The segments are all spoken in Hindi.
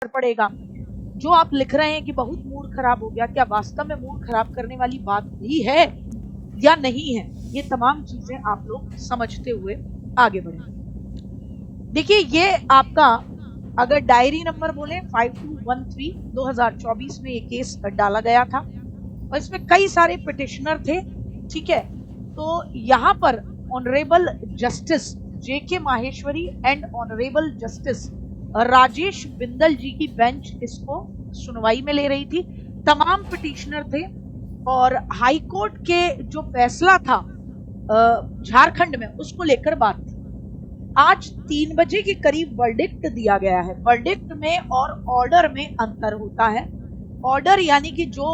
पड़ेगा। जो आप लिख रहे हैं कि बहुत मूड खराब हो गया, क्या वास्तव में मूड खराब करने वाली बात भी है या नहीं है, ये तमाम चीजें आप लोग समझते हुए आगे बढ़े। देखिए, ये आपका अगर डायरी नंबर बोले 5213 2024 में ये केस डाला गया था और इसमें कई सारे पिटिशनर थे, ठीक है। तो यहाँ पर honourable justice JK Maheshwari and honourable justice Rajesh Bindal ji की बेंच इसको सुनवाई में ले रही थी। तमाम पिटिशनर थे और हाई कोर्ट के जो फैसला था झारखंड में, उसको लेकर बात थी। आज 3 बजे के करीब वर्डिक्ट दिया गया है। वर्डिक्ट में और ऑर्डर में अंतर होता है। ऑर्डर यानी कि जो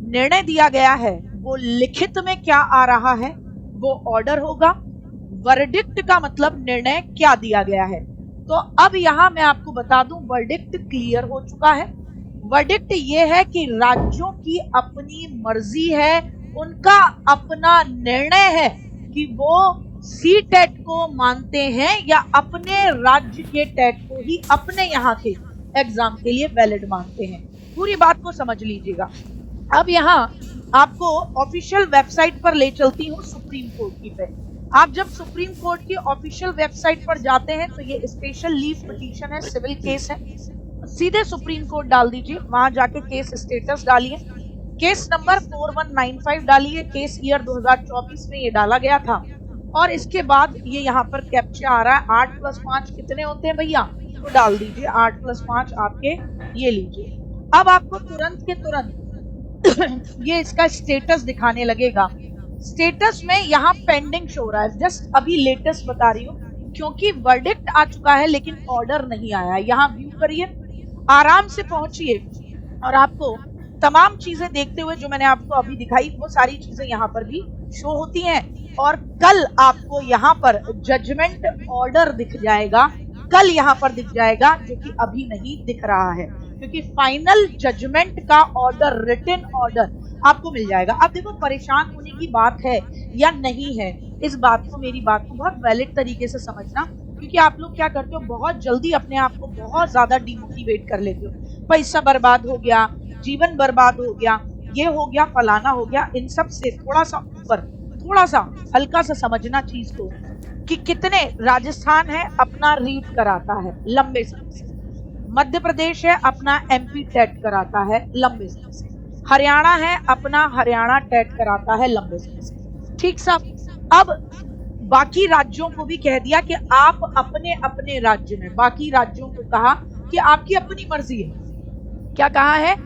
निर्णय दिया गया है वो लिखित में क्या आ रहा है वो ऑर्डर होगा। वर्डिक्ट का मतलब निर्णय क्या दिया गया है। तो अब यहां मैं आपको बता दूं, वर्डिक्ट क्लियर हो चुका है। वर्डिक्ट ये है कि राज्यों की अपनी मर्जी है, उनका अपना निर्णय है कि वो सी-टेट को मानते हैं या अपने राज्य के टेट को ही अपने यहाँ के एग्जाम के लिए वैलिड मानते हैं। पूरी बात को समझ लीजिएगा। अब यहाँ आपको ऑफिशियल वेबसाइट पर ले चलती हूँ सुप्रीम कोर्ट की पे। आप जब सुप्रीम कोर्ट की ऑफिशियल वेबसाइट पर जाते हैं तो ये स्पेशल लीव पिटीशन है, सिविल केस है, सीधे सुप्रीम कोर्ट डाल दीजिए। वहां जाके केस स्टेटस डालिए, केस नंबर 4195 डालिए। केस ईयर 2024 में ये डाला गया था और इसके बाद ये यहाँ पर कैप्चा आ रहा है 8 + 5 कितने होते हैं भैया, तो डाल दीजिए 8 + 5 आपके ये लीजिए। अब आपको तुरंत के तुरंत ये इसका स्टेटस दिखाने लगेगा। स्टेटस में यहाँ पेंडिंग शो रहा है, जस्ट अभी लेटेस्ट बता रही हूँ क्योंकि वर्डिक्ट आ चुका है लेकिन ऑर्डर नहीं आया है। यहाँ व्यू करिए, आराम से पहुंचिए और आपको तमाम चीजें देखते हुए जो मैंने आपको अभी दिखाई वो सारी चीजें यहाँ पर भी शो होती हैं। और कल आपको यहाँ पर जजमेंट ऑर्डर दिख जाएगा, कल यहाँ पर दिख जाएगा, जो कि अभी नहीं दिख रहा है क्योंकि फाइनल जजमेंट का ऑर्डर, रिटन ऑर्डर आपको मिल जाएगा। अब देखो, परेशान होने की बात है या नहीं है, इस बात को, मेरी बात को बहुत वैलिड तरीके से समझना, क्योंकि आप लोग क्या करते हो, बहुत जल्दी अपने आप को बहुत ज्यादा डिमोटिवेट कर लेते हो। पैसा बर्बाद हो गया, जीवन बर्बाद हो गया, ये हो गया, फलाना हो गया। इन सब से थोड़ा सा ऊपर, थोड़ा सा हल्का सा समझना चीज को कि कितने राजस्थान है अपना रीट कराता है लंबे समय से, मध्य प्रदेश है अपना MP टेट कराता है लंबे समय से, हरियाणा है अपना हरियाणा टेट कराता है लंबे समय से, ठीक साहब। अब बाकी राज्यों को भी कह दिया कि आप अपने अपने राज्य में, बाकी राज्यों को कहा कि आपकी अपनी मर्जी है। क्या कहा है?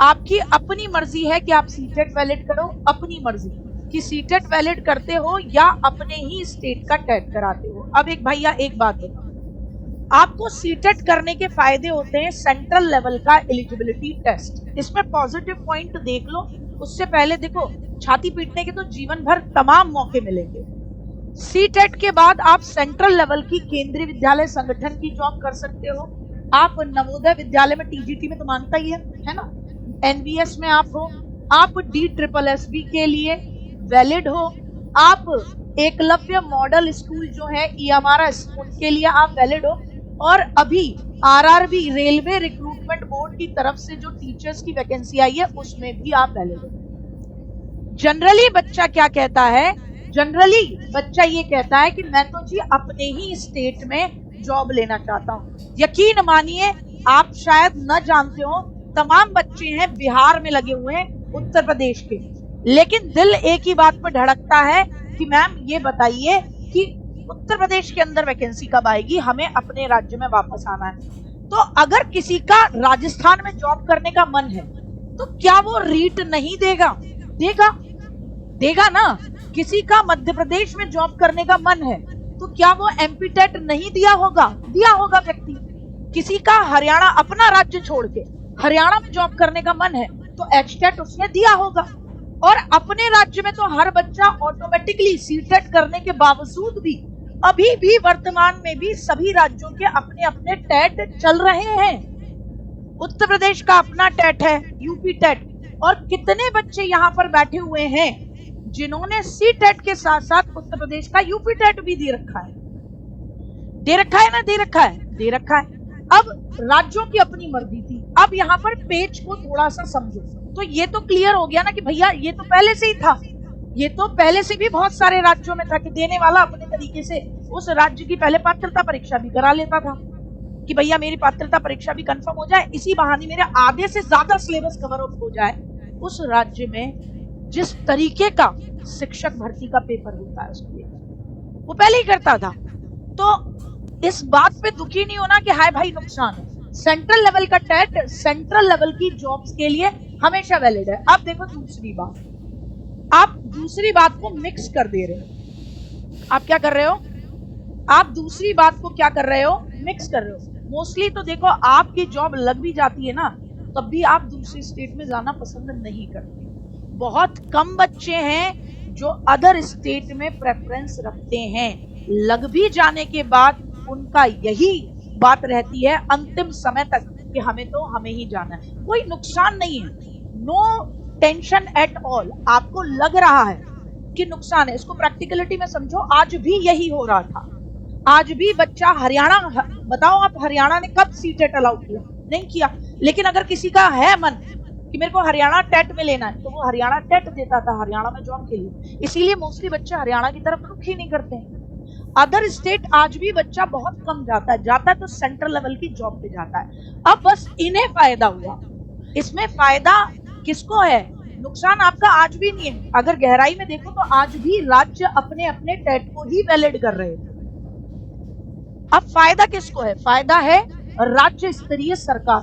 आपकी अपनी मर्जी है कि आप सी-टेट वैलिड करो, अपनी मर्जी कि सी-टेट वैलिड करते हो या अपने ही स्टेट का टेट कराते हो। अब एक भैया एक बात बताओ, आपको सी-टेट करने के फायदे होते हैं सेंट्रल लेवल का एलिजिबिलिटी टेस्ट। इसमें पॉजिटिव पॉइंट देख लो, उससे पहले देखो छाती पीटने के तो जीवन भर तमाम मौके मिलेंगे। सी-टेट के बाद आप सेंट्रल लेवल की केंद्रीय विद्यालय संगठन की जॉब कर सकते हो। आप नवोदय विद्यालय में, TGT में तो मानता ही है ना, NVS में आप हो, आप DSSS के लिए वैलिड हो, आप एकलव्य मॉडल स्कूल जो है EMRS उनके लिए आप वैलिड हो, और अभी RRB रेलवे रिक्रूटमेंट बोर्ड की तरफ से जो टीचर्स की वैकेंसी आई है उसमें भी आप वैलिड हो। जनरली बच्चा क्या कहता है, जनरली बच्चा ये कहता है कि मैं तो जी अपने ही स्टेट में जॉब लेना चाहता हूँ। यकीन मानिए, आप शायद न जानते हो, तमाम बच्चे हैं बिहार में लगे हुए हैं, उत्तर प्रदेश के, लेकिन दिल एक ही बात पर धड़कता है कि मैम ये बताइए कि उत्तर प्रदेश के अंदर वैकेंसी कब आएगी, हमें अपने राज्य में वापस आना है। तो अगर किसी का राजस्थान में जॉब करने का मन है तो क्या वो रीट नहीं देगा? देगा, देगा ना। किसी का मध्य प्रदेश में जॉब करने का मन है तो क्या वो MP टेट नहीं दिया होगा? दिया होगा व्यक्ति। किसी का हरियाणा, अपना राज्य छोड़ के हरियाणा में जॉब करने का मन है तो H-टेट उसने दिया होगा। और अपने राज्य में तो हर बच्चा ऑटोमेटिकली सी-टेट करने के बावजूद भी अभी भी वर्तमान में भी सभी राज्यों के अपने अपने टेट चल रहे हैं। उत्तर प्रदेश का अपना टेट है, UP टेट, और कितने बच्चे यहाँ पर बैठे हुए हैं जिन्होंने सी-टेट के साथ साथ उत्तर प्रदेश का UP टेट भी दे रखा है। दे रखा है ना, दे रखा है, दे रखा है। अब राज्यों की अपनी मर्जी थी। अब यहाँ पर पेज को थोड़ा सा समझो तो ये तो क्लियर हो गया ना कि भैया ये तो पहले से ही था, ये तो पहले से भी बहुत सारे राज्यों में था कि देने वाला अपने तरीके से उस राज्य की पहले पात्रता परीक्षा भी करा लेता था कि भैया मेरी पात्रता परीक्षा भी कंफर्म हो जाए, इसी बहाने मेरे आधे से ज्यादा सिलेबस कवर अप हो जाए। उस राज्य में जिस तरीके का शिक्षक भर्ती का पेपर होता है उसके वो पहले ही करता था। तो इस बात पे दुखी नहीं होना कि हाय भाई नुकसान है। सेंट्रल लेवल का टेट सेंट्रल लेवल की जॉब्स के लिए हमेशा वैलिड है। अब देखो दूसरी बात, आप दूसरी बात को मिक्स कर दे रहे हो। आप क्या कर रहे हो? आप दूसरी बात को क्या कर रहे हो? मिक्स कर रहे हो। मोस्टली तो देखो आपकी जॉब लग भी जाती है ना तब भी आप दूसरी स्टेट में जाना पसंद नहीं करते। बहुत कम बच्चे हैं जो अदर स्टेट में प्रेफरेंस रखते हैं। लग भी जाने के बाद उनका यही बात रहती है अंतिम समय तक कि हमें ही जाना है। कोई नुकसान नहीं है, नो टेंशन एट ऑल। आपको लग रहा है कि नुकसान है, इसको प्रैक्टिकलिटी में समझो। आज भी यही हो रहा था। आज भी बच्चा हरियाणा, बताओ आप हरियाणा ने कब सीटेट अलाउ किया? नहीं किया। लेकिन अगर किसी का है मन कि मेरे को हरियाणा टेट में लेना है तो वो हरियाणा टेट देता था हरियाणा में जॉब के लिए। इसीलिए मोस्टली बच्चे हरियाणा की तरफ रुख ही नहीं करते हैं। अदर स्टेट आज भी बच्चा बहुत कम जाता है तो सेंट्रल लेवल की जॉब पे जाता है। अब बस इन्हें फायदा हुआ। इसमें फायदा किसको है? नुकसान आपका आज भी नहीं है। अगर गहराई में देखो तो आज भी राज्य अपने अपने टेट को ही वैलिड कर रहे हैं। अब फायदा किसको है? फायदा है राज्य स्तरीय सरकार,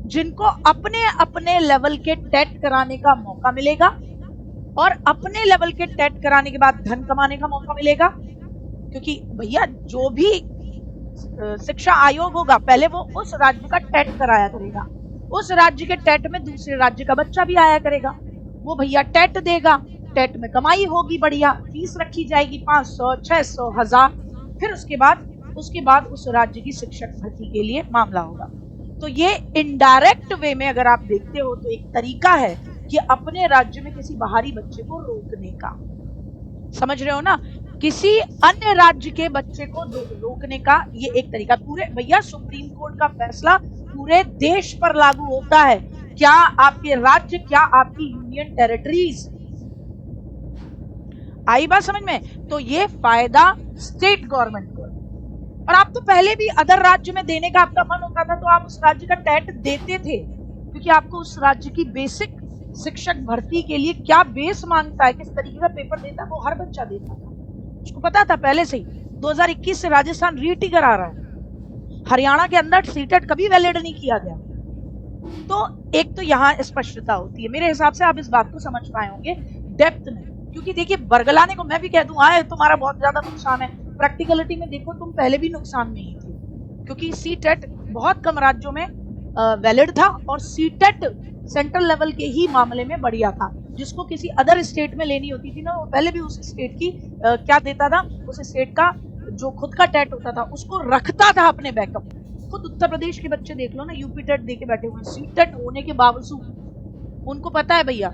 जिनको अपने अपने लेवल के टेट कराने का मौका मिलेगा और अपने लेवल के टेट कराने के बाद धन कमाने का मौका मिलेगा। क्योंकि भैया जो भी शिक्षा आयोग होगा पहले वो उस राज्य का टेट कराया करेगा, उस राज्य के टेट में दूसरे राज्य का बच्चा भी आया करेगा। वो भैया टेट देगा, टेट में कमाई होगी, बढ़िया फीस रखी जाएगी 500, 600, 1000। फिर उसके बाद उस राज्य की शिक्षक भर्ती के लिए मामला होगा। तो ये इनडायरेक्ट वे में अगर आप देखते हो तो एक तरीका है कि अपने राज्य में किसी बाहरी बच्चे को रोकने का। समझ रहे हो ना? किसी अन्य राज्य के बच्चे को रोकने का ये एक तरीका। पूरे भैया सुप्रीम कोर्ट का फैसला पूरे देश पर लागू होता है, क्या आपके राज्य, क्या आपकी यूनियन टेरिटरीज। आई बात समझ में? तो ये फायदा स्टेट गवर्नमेंट को। और आप तो पहले भी अदर राज्य में देने का आपका मन होता था तो आप उस राज्य का टेट देते थे, क्योंकि आपको उस राज्य की बेसिक शिक्षक भर्ती के लिए क्या बेस मांगता है, किस तरीके का पेपर देता है, वो हर बच्चा देता था। उसको पता था पहले से ही। 2021 से राजस्थान रीटी करा रहा है, हरियाणा के अंदर सीटेट कभी वैलिड नहीं किया गया। तो एक तो यहाँ स्पष्टता होती है। मेरे हिसाब से आप इस बात को समझ पाए होंगे डेप्थ में। क्योंकि देखिए बरगलाने को मैं भी कह दूं आए तुम्हारा बहुत ज्यादा नुकसान है, प्रैक्टिकलिटी में देखो तुम पहले भी नुकसान में ही थे, क्योंकि सीटेट बहुत कम राज्यों में वैलिड था और सीटेट सेंट्रल लेवल के ही मामले में बढ़िया था। जिसको किसी अदर स्टेट में लेनी होती थी ना वो पहले भी उस स्टेट की क्या देता था, उस स्टेट का जो खुद का टेट होता था उसको रखता था अपने बैकअप। खुद उत्तर प्रदेश के बच्चे देख लो ना, यूपी टेट दे के बैठे हुए, सीटेट होने के बावजूद उनको पता है भैया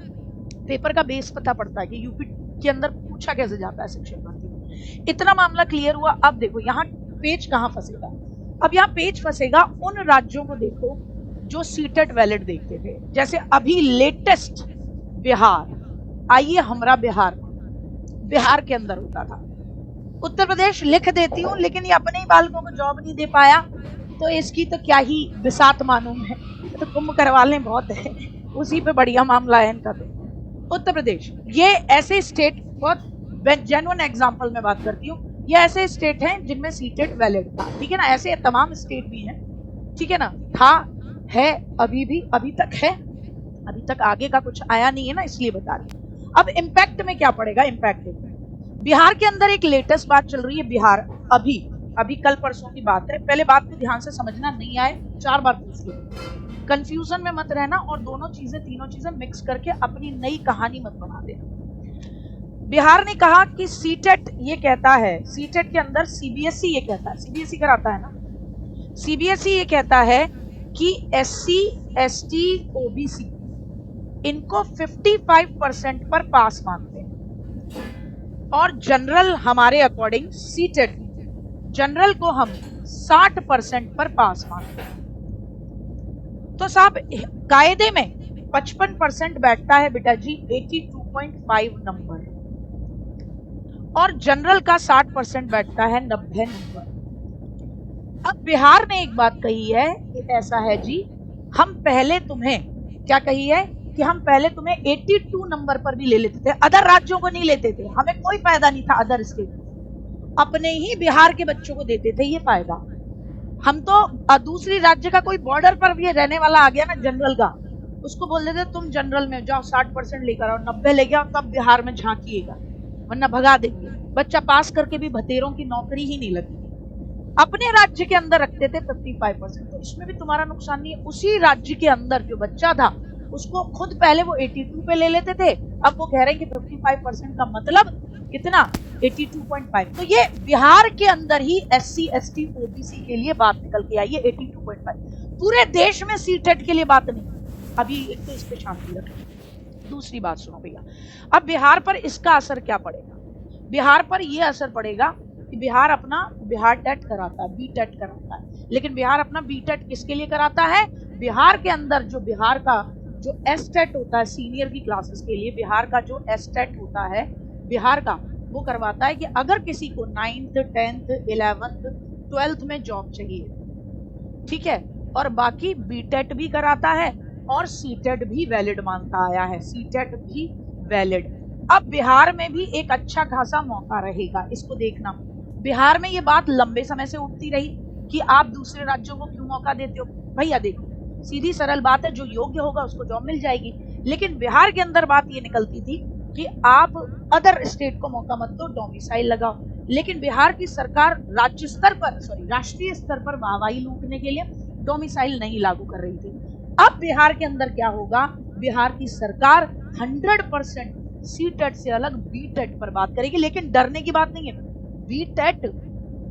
पेपर का बेस पता पड़ता है कि यूपी के अंदर पूछा कैसे जाता है शिक्षक भर्ती। इतना मामला क्लियर हुआ। अब देखो यहाँ पेज कहाँ फंसेगा? अब यहाँ पेज फंसेगा उन राज्यों को देखो जो सीटेट वैलिड देखते थे। जैसे अभी लेटेस्ट बिहार, आइए हमारा बिहार के अंदर होता था। उत्तर प्रदेश लिख देती हूँ लेकिन ये अपने ही बालकों को जॉब नहीं दे पाया तो इसकी तो क्या ही बिसात मालूम है, तो कुंभ करवा लें बहुत है, उसी पे बढ़िया मामला है इनका। तो उत्तर प्रदेश ये ऐसे स्टेट, बहुत जेन्युइन एग्जांपल में बात करती हूँ, ये ऐसे स्टेट हैं जिनमें सीटेट वैलिड था। ठीक है ना? ऐसे तमाम स्टेट भी हैं, ठीक है ना? था, है, अभी भी, अभी तक है, अभी तक आगे का कुछ आया नहीं है ना, इसलिए बता रही हूँ। अब इम्पैक्ट में क्या पड़ेगा? इम्पैक्ट बिहार के अंदर एक लेटेस्ट बात चल रही है। बिहार अभी कल परसों की बात है, पहले बात को ध्यान से समझना, नहीं आए 4 बार पूछ लो, कंफ्यूजन में मत रहना और तीनों चीजें मिक्स करके अपनी नई कहानी मत बना देना। बिहार ने कहा कि सीटेट ये कहता है, सीटेट के अंदर सीबीएसई ये कहता है, सीबीएसई कराता है ना, सीबीएसई ये कहता है कि एससी, एसटी, ओबीसी इनको 55% पर पास मानते हैं और जनरल हमारे अकॉर्डिंग सीटेट, जनरल को हम 60% पर पास मार्क। तो साहब कायदे में 55% बैठता है बेटा जी 82.5 नंबर, और जनरल का 60% बैठता है 90 नंबर। अब बिहार ने एक बात कही है कि ऐसा है जी, हम पहले तुम्हें क्या कही है कि हम पहले तुम्हें 82 नंबर पर भी ले लेते थे, अदर राज्यों को नहीं लेते थे, हमें कोई फायदा नहीं था अदर स्टेट, अपने ही बिहार के बच्चों को देते थे ये फायदा। हम तो दूसरी राज्य का कोई बॉर्डर पर भी रहने वाला आ गया ना जनरल का, उसको बोल देते तुम जनरल में जाओ 60% लेकर आओ, 90 ले गया तब बिहार में झांकिएगा, वरना भगा देंगे। बच्चा पास करके भी भतेरों की नौकरी ही नहीं लगती। अपने राज्य के अंदर रखते थे 55%, तो इसमें भी तुम्हारा नुकसान नहीं है। उसी राज्य के अंदर जो बच्चा था उसको खुद पहले वो 82 पे ले लेते थे, अब वो कह रहे हैं कि 55% का मतलब कितना 82.5। तो ये बिहार के अंदर ही SC ST OBC के लिए बात निकल के आई है 82.5, पूरे देश में सीटेट के लिए बात नहीं। अभी एक तो इस पे शांति रखें। दूसरी बात सुनो भैया, अब बिहार पर इसका असर क्या पड़ेगा? बिहार पर यह असर पड़ेगा कि बिहार अपना बिहार टेट कराता है, बी टेट कराता है, लेकिन बिहार अपना बी टेट किसके लिए कराता है? बिहार के अंदर जो बिहार का जो एस टेट होता है सीनियर की क्लासेस के लिए, बिहार का जो एस टेट होता है बिहार का, वो करवाता है कि अगर किसी को 9th 10th 11th 12th में जॉब चाहिए, ठीक है, और बाकी बी टेट भी कराता है और सी टेट भी वैलिड मानता आया है, सी टेट भी वैलिड। अब बिहार में भी एक अच्छा खासा मौका रहेगा, इसको देखना। बिहार में ये बात लंबे समय से उठती रही कि आप दूसरे राज्यों को क्यों मौका देते हो। भैया देखो, सीधी सरल बात है, जो योग्य होगा उसको जॉब मिल जाएगी, लेकिन बिहार के अंदर बात ये निकलती थी कि आप अदर स्टेट को मौका मत दो, डोमिसाइल लगाओ। लेकिन बिहार की सरकार राज्य स्तर पर राष्ट्रीय स्तर पर वाहवाही लूटने के लिए डोमिसाइल नहीं लागू कर रही थी। अब बिहार के अंदर क्या होगा? बिहार की सरकार 100% सी टेट से अलग बी टेट पर बात करेगी, लेकिन डरने की बात नहीं है। बी टेट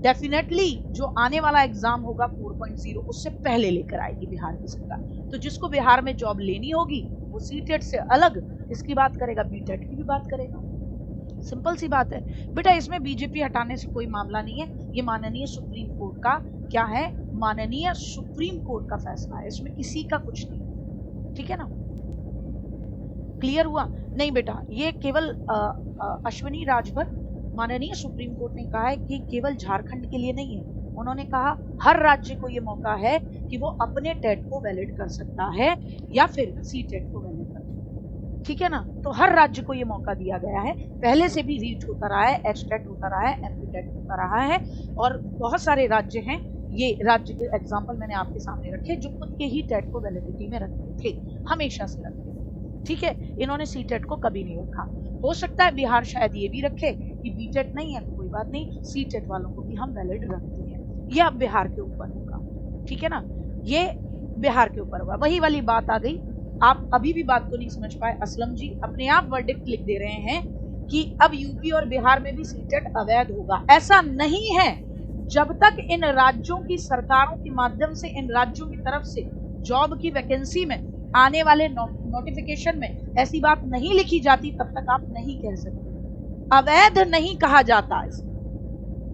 डेफिनेटली जो आने वाला एग्जाम होगा 4.0 उससे पहले लेकर आएगी बिहार की सरकार। तो जिसको बिहार में जॉब लेनी होगी वो सी टेट से अलग इसकी बात करेगा, बी टेट की भी बात करेगा। सिंपल सी बात है बेटा, इसमें बीजेपी हटाने से कोई मामला नहीं है, ये माननीय सुप्रीम कोर्ट का क्या है, माननीय सुप्रीम कोर्ट का फैसला है, इसमें किसी का कुछ नहीं, ठीक है ना? क्लियर हुआ? नहीं बेटा, ये केवल अश्विनी राजभर माननीय सुप्रीम कोर्ट ने कहा है कि केवल झारखंड के लिए नहीं है, उन्होंने कहा हर राज्य को ये मौका है कि वो अपने टेट को वैलिड कर सकता है या फिर सी टेट को वैलिड कर सकता है, ठीक है ना? तो हर राज्य को ये मौका दिया गया है, पहले से भी रीट होता रहा है, एच टेट होता रहा है, एमपी टेट होता रहा है, और बहुत सारे राज्य हैं, ये राज्य के एग्जाम्पल मैंने आपके सामने रखे जो खुद के ही टेट को वैलिडिटी में रखते थे, हमेशा से रखते थे, ठीक है? इन्होंने सी टेट को कभी नहीं रखा। हो सकता है बिहार शायद ये भी रखे कि बी टेट नहीं है, कोई बात नहीं, सी टेट वालों को भी हम वैलिड रखते हैं। ये अब बिहार के ऊपर होगा, ठीक है ना? ये बिहार के ऊपर होगा। वही वाली बात आ गई, आप अभी भी बात को नहीं समझ पाए। असलम जी अपने आप वर्डिक्ट लिख दे रहे हैं कि अब यूपी और बिहार में भी सी टेट अवैध होगा। ऐसा नहीं है, जब तक इन राज्यों की सरकारों के माध्यम से इन राज्यों की तरफ से जॉब की वैकेंसी में आने वाले नोटिफिकेशन में ऐसी बात नहीं लिखी जाती, तब तक आप नहीं कह सकते। अवैध नहीं कहा जाता।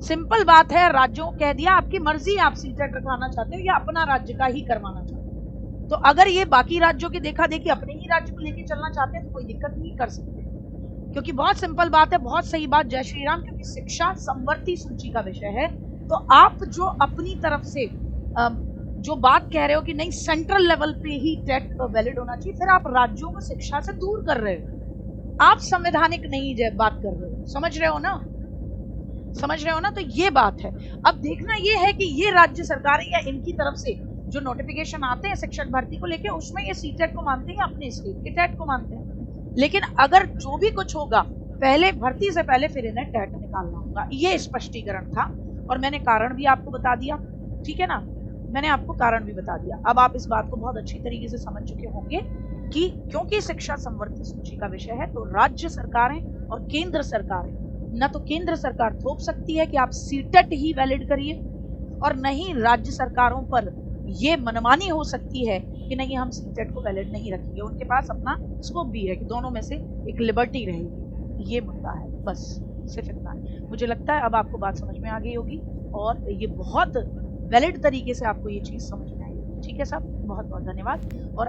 सिंपल बात है, राज्यों को कह दिया आपकी मर्जी, आप सी टेट रखवाना चाहते हो या अपना राज्य का ही करवाना चाहते हो। तो अगर ये बाकी राज्यों की देखा देखी अपने ही राज्य को लेके चलना चाहते हैं तो कोई दिक्कत नहीं, कर सकते, क्योंकि बहुत सिंपल बात है, बहुत सही बात, जय श्री राम। क्योंकि शिक्षा संवर्ती सूची का विषय है, तो आप जो अपनी तरफ से जो बात कह रहे हो कि नहीं सेंट्रल लेवल पे ही टेट वैलिड होना चाहिए, फिर आप राज्यों को शिक्षा से दूर कर रहे हो, आप संवैधानिक नहीं बात कर रहे हो। समझ रहे हो ना? समझ रहे हो ना? तो ये बात है। अब देखना ये है कि ये राज्य सरकारें या इनकी तरफ से जो नोटिफिकेशन आते हैं शिक्षक भर्ती को लेके, उसमें ये सी टेट को मानते हैं या अपने स्टेट के टेट को मानते हैं। लेकिन अगर जो भी कुछ होगा पहले भर्ती से पहले फिर इन्हें टेट निकालना होगा, ये स्पष्टीकरण था। और मैंने कारण भी आपको बता दिया, ठीक है ना? मैंने आपको कारण भी बता दिया। अब आप इस बात को बहुत अच्छी तरीके से समझ चुके होंगे कि क्योंकि शिक्षा संवर्ती सूची का विषय है, तो राज्य सरकारें और केंद्र सरकारें, न तो केंद्र सरकार थोप सकती है कि आप सीटेट ही वैलिड करिए, और न ही राज्य सरकारों पर ये मनमानी हो सकती है कि नहीं हम सीटेट को वैलिड नहीं रखेंगे। उनके पास अपना स्कोप भी है कि दोनों में से एक लिबर्टी रहेगी। ये मुद्दा है, बस सिर्फ इतना है। मुझे लगता है अब आपको बात समझ में आ गई होगी, और ये बहुत वैलिड तरीके से आपको ये चीज समझ में आई। ठीक है साहब, बहुत बहुत धन्यवाद। और